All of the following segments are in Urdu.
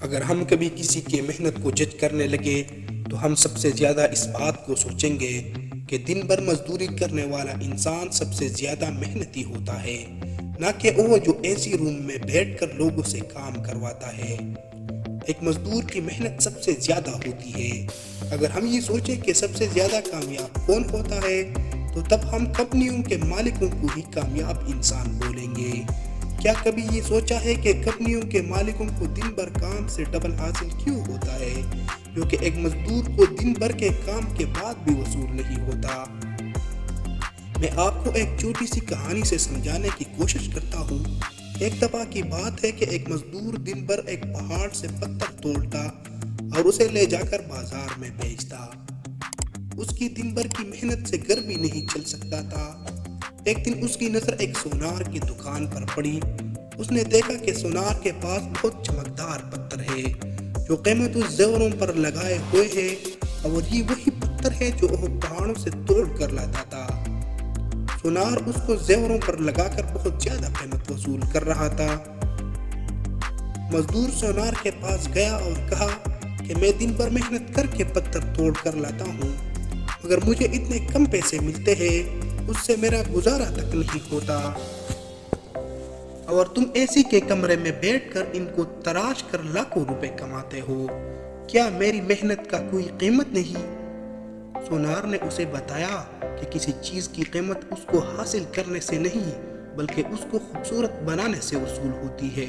اگر ہم کبھی کسی کی محنت کو جج کرنے لگے تو ہم سب سے زیادہ اس بات کو سوچیں گے کہ دن بھر مزدوری کرنے والا انسان سب سے زیادہ محنتی ہوتا ہے، نہ کہ وہ جو ایسی روم میں بیٹھ کر لوگوں سے کام کرواتا ہے۔ ایک مزدور کی محنت سب سے زیادہ ہوتی ہے۔ اگر ہم یہ سوچیں کہ سب سے زیادہ کامیاب کون ہوتا ہے تو تب ہم کمپنیوں کے مالکوں کو ہی کامیاب انسان بولیں گے۔ کیا کبھی یہ سوچا ہے کہ کمپنیوں کے مالکوں کو دن بھر کام سے ڈبل حاصل کیوں ہوتا ہے، جو کہ ایک مزدور کو دن بھر کے کام کے بعد بھی وصول نہیں ہوتا؟ میں آپ کو ایک چھوٹی سی کہانی سے سمجھانے کی کوشش کرتا ہوں۔ ایک دفعہ کی بات ہے کہ ایک مزدور دن بھر ایک پہاڑ سے پتھر توڑتا اور اسے لے جا کر بازار میں بیچتا۔ اس کی دن بھر کی محنت سے گھر بھی نہیں چل سکتا تھا۔ ایک دن اس کی نظر ایک سونار کی دکان پر پڑی۔ اس نے دیکھا کہ سونار کے پاس بہت چمکدار پتھر ہے جو قیمتی زیوروں پر لگائے ہوئے ہے، اور یہ وہی پتھر ہے جو وہ پہاڑوں سے توڑ کر لاتا تھا۔ سونار اس کو زیوروں پر لگا کر بہت زیادہ قیمت وصول کر رہا تھا۔ مزدور سونار کے پاس گیا اور کہا کہ میں دن بھر محنت کر کے پتھر توڑ کر لاتا ہوں، مگر مجھے اتنے کم پیسے ملتے ہیں، اس سے میرا گزارا تک نہیں ہوتا، اور تم اے سی کے کمرے میں بیٹھ کر ان کو تراش کر لاکھوں روپے کماتے ہو۔ کیا میری محنت کا کوئی قیمت نہیں؟ سونار نے اسے بتایا کہ کسی چیز کی قیمت اس کو حاصل کرنے سے نہیں بلکہ اس کو خوبصورت بنانے سے وصول ہوتی ہے۔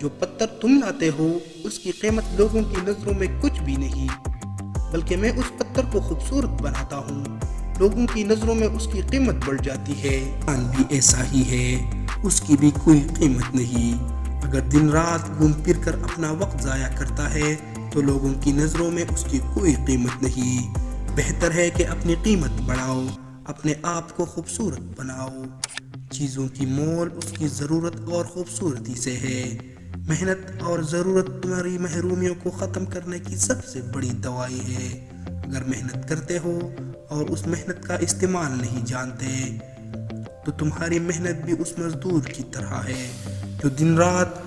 جو پتھر تم لاتے ہو اس کی قیمت لوگوں کی نظروں میں کچھ بھی نہیں، بلکہ میں اس پتھر کو خوبصورت بناتا ہوں، لوگوں کی نظروں میں اس کی قیمت بڑھ جاتی ہے۔ انسان بھی ایسا ہی ہے، اس کی بھی کوئی قیمت نہیں۔ اگر دن رات گھوم پھر کر اپنا وقت ضائع کرتا ہے تو لوگوں کی نظروں میں اس کی کوئی قیمت نہیں۔ بہتر ہے کہ اپنی قیمت بڑھاؤ، اپنے آپ کو خوبصورت بناؤ۔ چیزوں کی مول اس کی ضرورت اور خوبصورتی سے ہے۔ محنت اور ضرورت تمہاری محرومیوں کو ختم کرنے کی سب سے بڑی دوائی ہے۔ اگر محنت کرتے ہو اور اس محنت کا استعمال نہیں جانتے تو تمہاری محنت بھی اس مزدور کی طرح ہے جو دن رات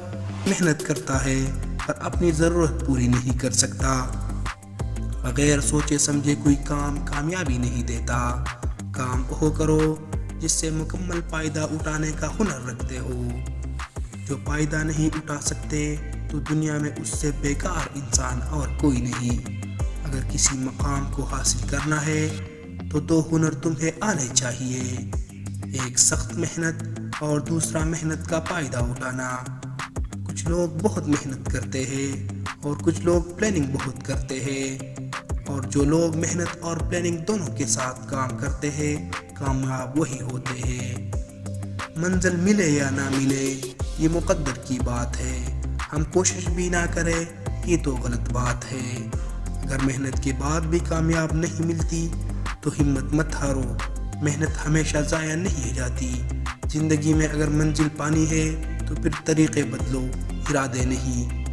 محنت کرتا ہے پر اپنی ضرورت پوری نہیں کر سکتا۔ بغیر سوچے سمجھے کوئی کام کامیابی نہیں دیتا۔ کام وہ کرو جس سے مکمل فائدہ اٹھانے کا ہنر رکھتے ہو۔ جو فائدہ نہیں اٹھا سکتے تو دنیا میں اس سے بیکار انسان اور کوئی نہیں۔ اگر کسی مقام کو حاصل کرنا ہے تو دو ہنر تمہیں آنے چاہیے، ایک سخت محنت اور دوسرا محنت کا فائدہ اٹھانا۔ کچھ لوگ بہت محنت کرتے ہیں اور کچھ لوگ پلاننگ بہت کرتے ہیں، اور جو لوگ محنت اور پلاننگ دونوں کے ساتھ کام کرتے ہیں کامیاب وہی ہوتے ہیں۔ منزل ملے یا نہ ملے یہ مقدر کی بات ہے، ہم کوشش بھی نہ کریں یہ تو غلط بات ہے۔ اگر محنت کے بعد بھی کامیاب نہیں ملتی تو ہمت مت ہارو، محنت ہمیشہ ضائع نہیں جاتی۔ زندگی میں اگر منزل پانی ہے تو پھر طریقے بدلو، ارادے نہیں۔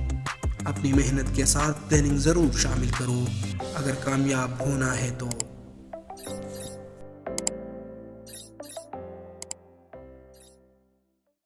اپنی محنت کے ساتھ پلاننگ ضرور شامل کرو اگر کامیاب ہونا ہے تو۔